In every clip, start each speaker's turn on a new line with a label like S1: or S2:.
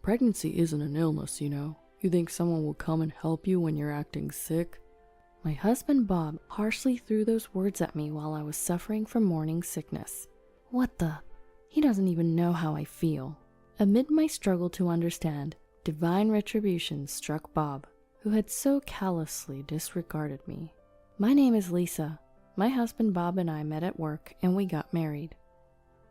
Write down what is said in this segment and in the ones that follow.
S1: pregnancy isn't an illness, you know. You think someone will come and help you when you're acting sick? My husband Bob harshly threw those words at me while I was suffering from morning sickness. What the? He doesn't even know how I feel. Amid my struggle to understand, divine retribution struck Bob, who had so callously disregarded me. My name is Lisa. My husband Bob and I met at work and we got married.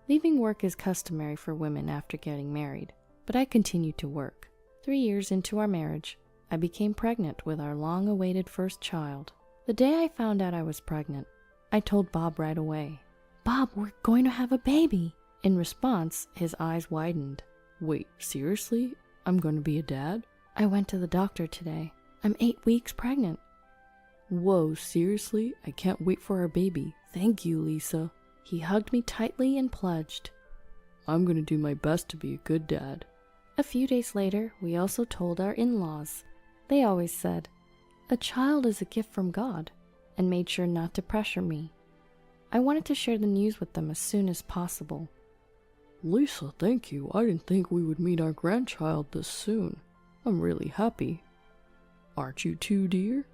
S1: Leaving work is customary for women after getting married, but I continued to work. 3 years into our marriage, I became pregnant with our long-awaited first child. The day I found out I was pregnant, I told Bob right away. "Bob, we're going to have a baby." In response, his eyes widened. "Wait, seriously? I'm going to be a dad?" "I went to the doctor today. I'm 8 weeks pregnant." "Whoa, seriously? I can't wait for our baby. Thank you, Lisa." He hugged me tightly and pledged, "I'm going to do my best to be a good dad." A few days later, we also told our in-laws. They always said, "A child is a gift from God," and made sure not to pressure me. I wanted to share the news with them as soon as possible. "Lisa, thank you. I didn't think we would meet our grandchild this soon. I'm really happy. Aren't you too, dear?"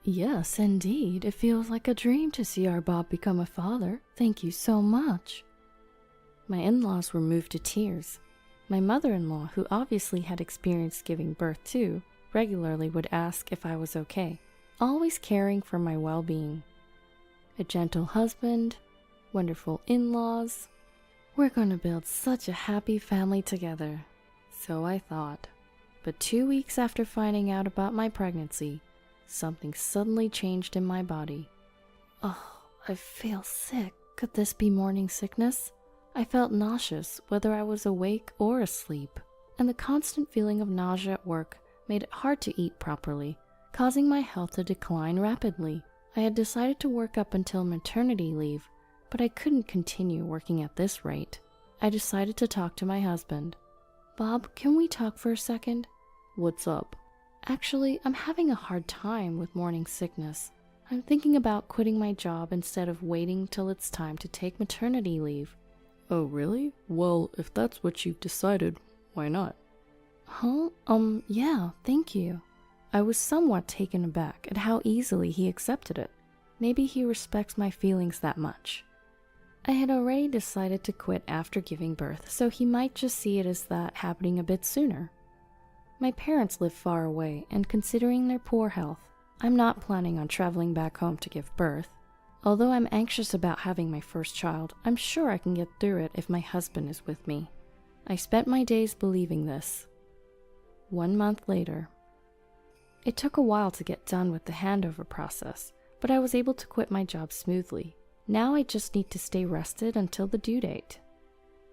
S1: "Yes, indeed. It feels like a dream to see our Bob become a father. Thank you so much." My in-laws were moved to tears. My mother-in-law, who obviously had experienced giving birth too, regularly would ask if I was okay, always caring for my well-being. A gentle husband, wonderful in-laws. We're going to build such a happy family together. So I thought. But 2 weeks after finding out about my pregnancy, something suddenly changed in my body. Oh, I feel sick. Could this be morning sickness? I felt nauseous, whether I was awake or asleep, and the constant feeling of nausea at work made it hard to eat properly, causing my health to decline rapidly. I had decided to work up until maternity leave, but I couldn't continue working at this rate. I decided to talk to my husband. "Bob, can we talk for a second?" "What's up?" "Actually, I'm having a hard time with morning sickness. I'm thinking about quitting my job instead of waiting till it's time to take maternity leave." "Oh, really? Well, if that's what you've decided, why not?"
S2: "Huh? Yeah, thank you."
S1: I was somewhat taken aback at how easily he accepted it. Maybe he respects my feelings that much. I had already decided to quit after giving birth, so he might just see it as that happening a bit sooner. My parents live far away, and considering their poor health, I'm not planning on traveling back home to give birth. Although I'm anxious about having my first child, I'm sure I can get through it if my husband is with me. I spent my days believing this. 1 month later. It took a while to get done with the handover process, but I was able to quit my job smoothly. Now I just need to stay rested until the due date.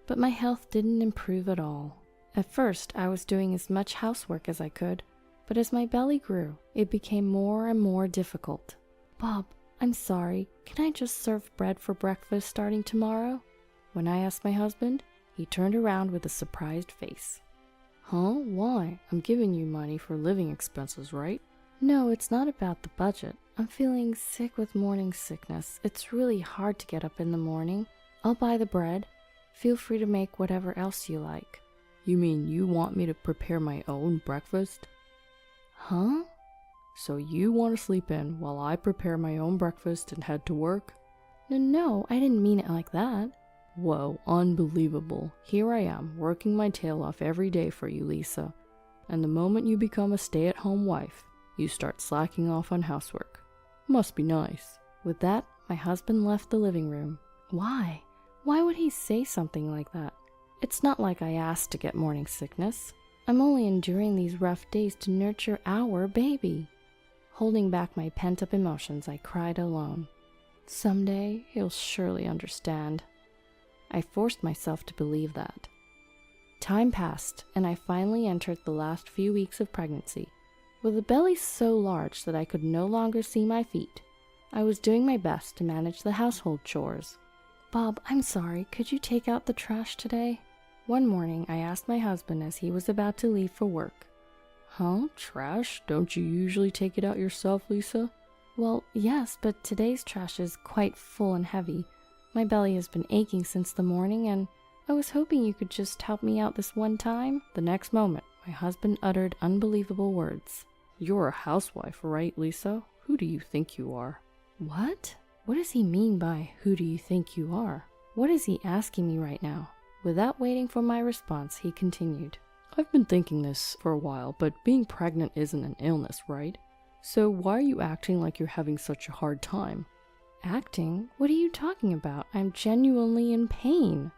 S1: But my health didn't improve at all. At first, I was doing as much housework as I could, but as my belly grew, it became more and more difficult. "Bob, I'm sorry, can I just serve bread for breakfast starting tomorrow?" When I asked my husband, he turned around with a surprised face. "Huh? Why? I'm giving you money for living expenses, right?"
S2: "No, it's not about the budget. I'm feeling sick with morning sickness. It's really hard to get up in the morning. I'll buy the bread. Feel free to make whatever else you like."
S1: "You mean you want me to prepare my own breakfast?"
S2: "Huh?"
S1: "So you want to sleep in while I prepare my own breakfast and head to work?"
S2: No, I didn't mean it like that."
S1: "Whoa, unbelievable. Here I am, working my tail off every day for you, Lisa. And the moment you become a stay-at-home wife, you start slacking off on housework. Must be nice."
S2: With that, my husband left the living room. Why? Why would he say something like that? It's not like I asked to get morning sickness. I'm only enduring these rough days to nurture our baby. Holding back my pent-up emotions, I cried alone. Someday, he'll surely understand. I forced myself to believe that. Time passed, and I finally entered the last few weeks of pregnancy. With a belly so large that I could no longer see my feet, I was doing my best to manage the household chores. "Bob, I'm sorry, could you take out the trash today?" One morning, I asked my husband as he was about to leave for work.
S1: "Huh? Trash? Don't you usually take it out yourself, Lisa?"
S2: "Well, yes, but today's trash is quite full and heavy. My belly has been aching since the morning, and I was hoping you could just help me out this one time." The next moment, my husband uttered unbelievable words.
S1: "You're a housewife, right, Lisa? Who do you think you are?"
S2: What? What does he mean by, "who do you think you are"? What is he asking me right now? Without waiting for my response, he continued.
S1: "I've been thinking this for a while, but being pregnant isn't an illness, right? So why are you acting like you're having such a hard time?"
S2: Acting? What are you talking about? I'm genuinely in pain.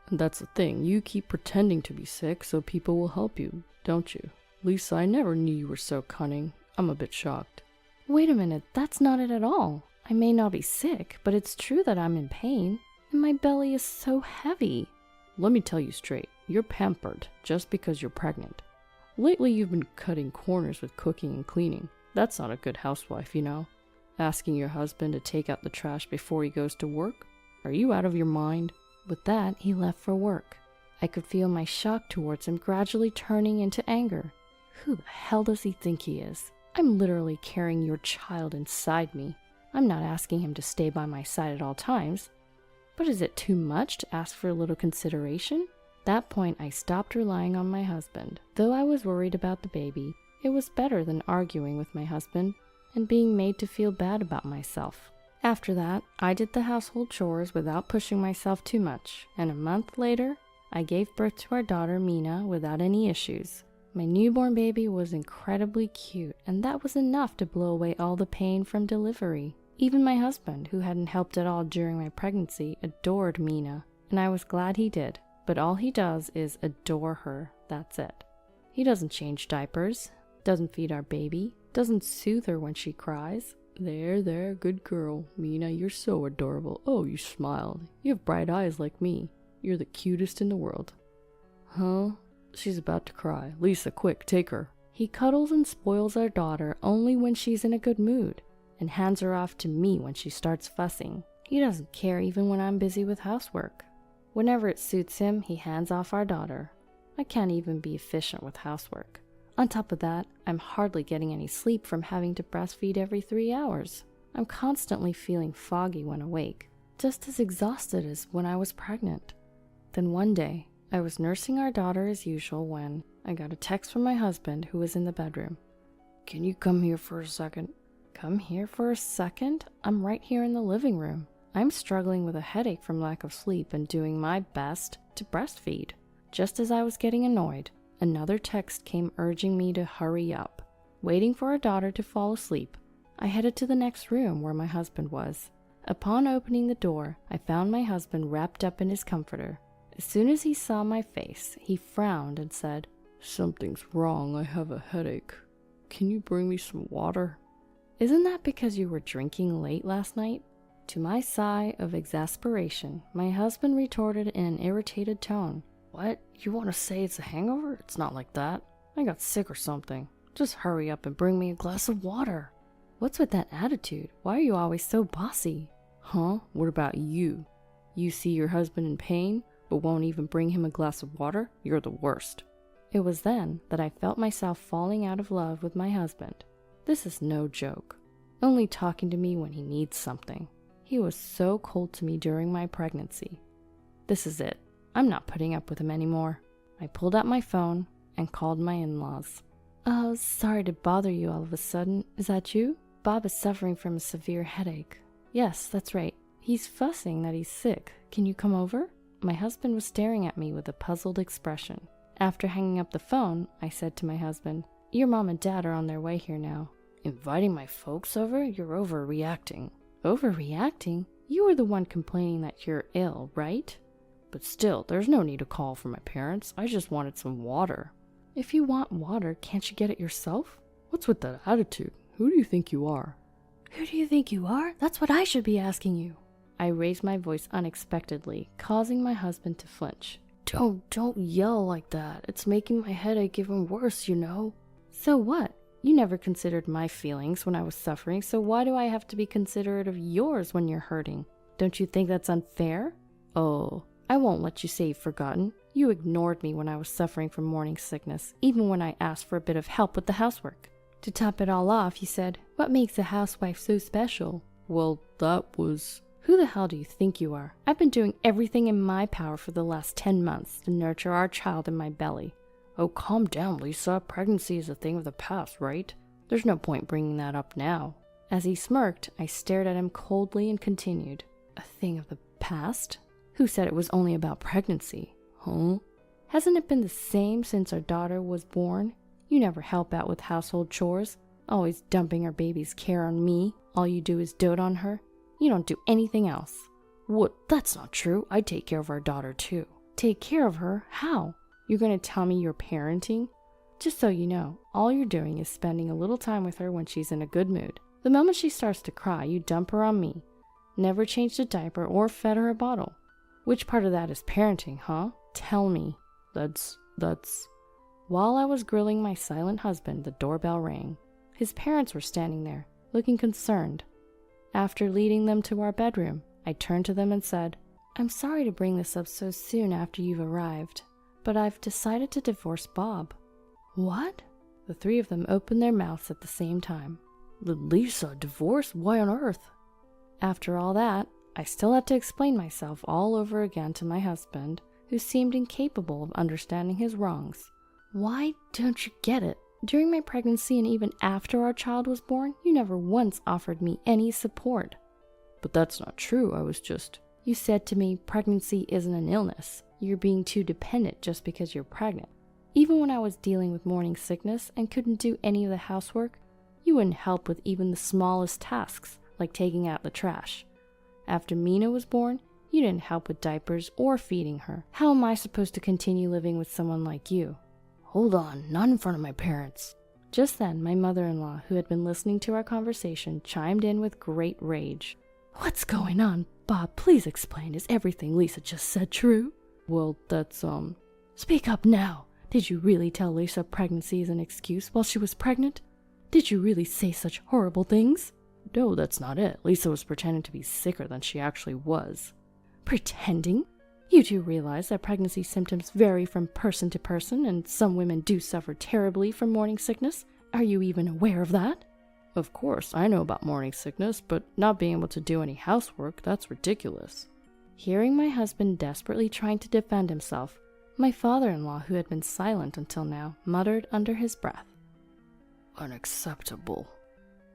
S1: And that's the thing, you keep pretending to be sick so people will help you, don't you? Lisa, I never knew you were so cunning. I'm a bit shocked.
S2: Wait a minute, that's not it at all. I may not be sick, but it's true that I'm in pain, and my belly is so heavy.
S1: Let me tell you straight, you're pampered just because you're pregnant. Lately you've been cutting corners with cooking and cleaning. That's not a good housewife, you know. Asking your husband to take out the trash before he goes to work? Are you out of your mind?
S2: With that, he left for work. I could feel my shock towards him gradually turning into anger. Who the hell does he think he is? I'm literally carrying your child inside me. I'm not asking him to stay by my side at all times. But is it too much to ask for a little consideration? At that point, I stopped relying on my husband. Though I was worried about the baby, it was better than arguing with my husband and being made to feel bad about myself. After that, I did the household chores without pushing myself too much, and a month later, I gave birth to our daughter Mina without any issues. My newborn baby was incredibly cute, and that was enough to blow away all the pain from delivery. Even my husband, who hadn't helped at all during my pregnancy, adored Mina, and I was glad he did. But all he does is adore her, that's it. He doesn't change diapers, doesn't feed our baby, doesn't soothe her when she cries.
S1: There, good girl. Mina, you're so adorable. Oh, you smiled. You have bright eyes like me. You're the cutest in the world. Huh? She's about to cry. Lisa, quick, take her.
S2: He cuddles and spoils our daughter only when she's in a good mood, and hands her off to me when she starts fussing. He doesn't care even when I'm busy with housework. Whenever it suits him, he hands off our daughter. I can't even be efficient with housework. On top of that, I'm hardly getting any sleep from having to breastfeed every 3 hours. I'm constantly feeling foggy when awake, just as exhausted as when I was pregnant. Then one day, I was nursing our daughter as usual when I got a text from my husband who was in the bedroom.
S1: "Can you come here for a second?"
S2: Come here for a second? I'm right here in the living room. I'm struggling with a headache from lack of sleep and doing my best to breastfeed. Just as I was getting annoyed, another text came urging me to hurry up. Waiting for our daughter to fall asleep, I headed to the next room where my husband was. Upon opening the door, I found my husband wrapped up in his comforter. As soon as he saw my face, he frowned and said,
S1: "Something's wrong. I have a headache. Can you bring me some water?"
S2: "Isn't that because you were drinking late last night?" To my sigh of exasperation, my husband retorted in an irritated tone.
S1: "What? You want to say it's a hangover? It's not like that. I got sick or something. Just hurry up and bring me a glass of water."
S2: What's with that attitude? Why are you always so bossy?
S1: Huh? What about you? You see your husband in pain, but won't even bring him a glass of water? You're the worst.
S2: It was then that I felt myself falling out of love with my husband. This is no joke. Only talking to me when he needs something. He was so cold to me during my pregnancy. This is it. I'm not putting up with him anymore. I pulled out my phone and called my in-laws. Sorry to bother you all of a sudden. Is that you? Bob is suffering from a severe headache. Yes, that's right. He's fussing that he's sick. Can you come over? My husband was staring at me with a puzzled expression. After hanging up the phone, I said to my husband, "Your mom and dad are on their way here now."
S1: "Inviting my folks over? You're overreacting."
S2: Overreacting? You were the one complaining that you're ill, right?
S1: But still, there's no need to call for my parents. I just wanted some water.
S2: If you want water, can't you get it yourself?
S1: What's with that attitude? Who do you think you are?
S2: Who do you think you are? That's what I should be asking you. I raised my voice unexpectedly, causing my husband to flinch.
S1: Don't yell like that. It's making my headache even worse, you know.
S2: So what? You never considered my feelings when I was suffering, so why do I have to be considerate of yours when you're hurting? Don't you think that's unfair? Oh, I won't let you say you've forgotten. You ignored me when I was suffering from morning sickness, even when I asked for a bit of help with the housework. To top it all off, you said, "What makes a housewife so special?"
S1: Well, that was...
S2: Who the hell do you think you are? I've been doing everything in my power for the last 10 months to nurture our child in my belly.
S1: Oh, calm down, Lisa. Pregnancy is a thing of the past, right? There's no point bringing that up now.
S2: As he smirked, I stared at him coldly and continued. A thing of the past? Who said it was only about pregnancy?
S1: Huh?
S2: Hasn't it been the same since our daughter was born? You never help out with household chores, always dumping our baby's care on me. All you do is dote on her. You don't do anything else.
S1: What? That's not true. I take care of our daughter too.
S2: Take care of her? How? You're going to tell me you're parenting? Just so you know, all you're doing is spending a little time with her when she's in a good mood. The moment she starts to cry, you dump her on me. Never changed a diaper or fed her a bottle. Which part of that is parenting, huh? Tell me.
S1: That's...
S2: While I was grilling my silent husband, the doorbell rang. His parents were standing there, looking concerned. After leading them to our bedroom, I turned to them and said, I'm sorry to bring this up so soon after you've arrived, but I've decided to divorce Bob.
S1: What?
S2: The three of them opened their mouths at the same time.
S1: Lisa, divorce? Why on earth?
S2: After all that, I still had to explain myself all over again to my husband, who seemed incapable of understanding his wrongs. Why don't you get it? During my pregnancy and even after our child was born, you never once offered me any support.
S1: But that's not true. I was just...
S2: You said to me, pregnancy isn't an illness. You're being too dependent just because you're pregnant. Even when I was dealing with morning sickness and couldn't do any of the housework, you wouldn't help with even the smallest tasks, like taking out the trash. After Mina was born, you didn't help with diapers or feeding her. How am I supposed to continue living with someone like you?
S1: Hold on, not in front of my parents.
S2: Just then, my mother-in-law, who had been listening to our conversation, chimed in with great rage.
S1: What's going on? Bob, please explain. Is everything Lisa just said true?
S2: Well, that's,
S1: Speak up now. Did you really tell Lisa pregnancy is an excuse while she was pregnant? Did you really say such horrible things?
S2: No, that's not it. Lisa was pretending to be sicker than she actually was.
S1: Pretending? You do realize that pregnancy symptoms vary from person to person, and some women do suffer terribly from morning sickness. Are you even aware of that?
S2: Of course, I know about morning sickness, but not being able to do any housework, that's ridiculous. Hearing my husband desperately trying to defend himself, my father-in-law, who had been silent until now, muttered under his breath,
S1: Unacceptable.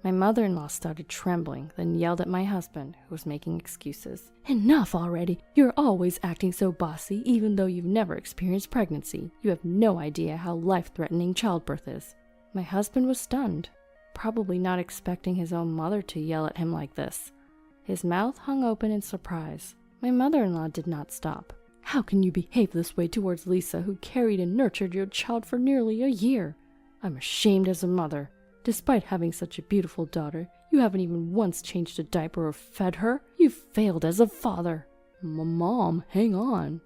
S2: My mother-in-law started trembling, then yelled at my husband, who was making excuses.
S1: Enough already! You're always acting so bossy, even though you've never experienced pregnancy. You have no idea how life-threatening childbirth is.
S2: My husband was stunned, probably not expecting his own mother to yell at him like this. His mouth hung open in surprise. My mother-in-law did not stop.
S1: How can you behave this way towards Lisa, who carried and nurtured your child for nearly a year? I'm ashamed as a mother. Despite having such a beautiful daughter, you haven't even once changed a diaper or fed her. You've failed as a father.
S2: Mom, hang on.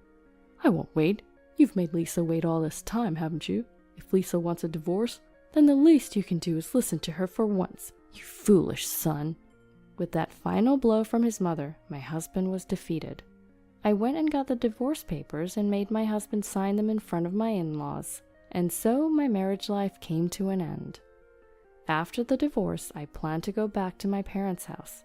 S1: I won't wait. You've made Lisa wait all this time, haven't you? If Lisa wants a divorce, then the least you can do is listen to her for once. You foolish son.
S2: With that final blow from his mother, my husband was defeated. I went and got the divorce papers and made my husband sign them in front of my in-laws, and so my marriage life came to an end. After the divorce, I planned to go back to my parents' house.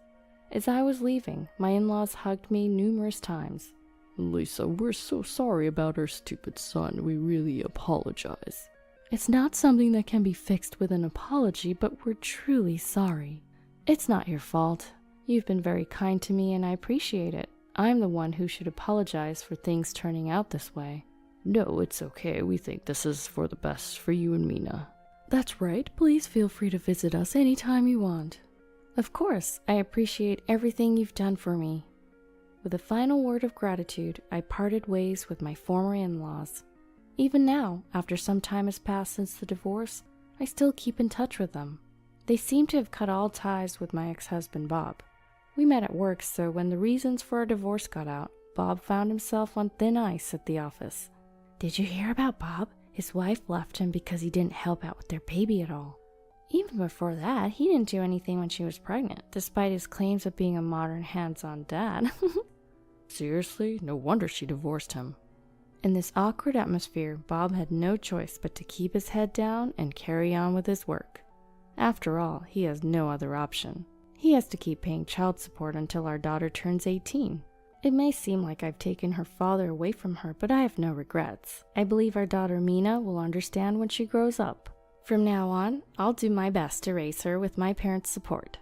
S2: As I was leaving, my in-laws hugged me numerous times.
S1: Lisa, we're so sorry about our stupid son. We really apologize.
S2: It's not something that can be fixed with an apology, but we're truly sorry. It's not your fault. You've been very kind to me and I appreciate it. I'm the one who should apologize for things turning out this way.
S1: No, it's okay. We think this is for the best for you and Mina.
S2: That's right. Please feel free to visit us anytime you want. Of course, I appreciate everything you've done for me. With a final word of gratitude, I parted ways with my former in-laws. Even now, after some time has passed since the divorce, I still keep in touch with them. They seem to have cut all ties with my ex-husband Bob. We met at work, so when the reasons for our divorce got out, Bob found himself on thin ice at the office. Did you hear about Bob? His wife left him because he didn't help out with their baby at all. Even before that, he didn't do anything when she was pregnant, despite his claims of being a modern hands-on dad.
S1: Seriously? No wonder she divorced him.
S2: In this awkward atmosphere, Bob had no choice but to keep his head down and carry on with his work. After all, he has no other option. He has to keep paying child support until our daughter turns 18. It may seem like I've taken her father away from her, but I have no regrets. I believe our daughter Mina will understand when she grows up. From now on, I'll do my best to raise her with my parents' support.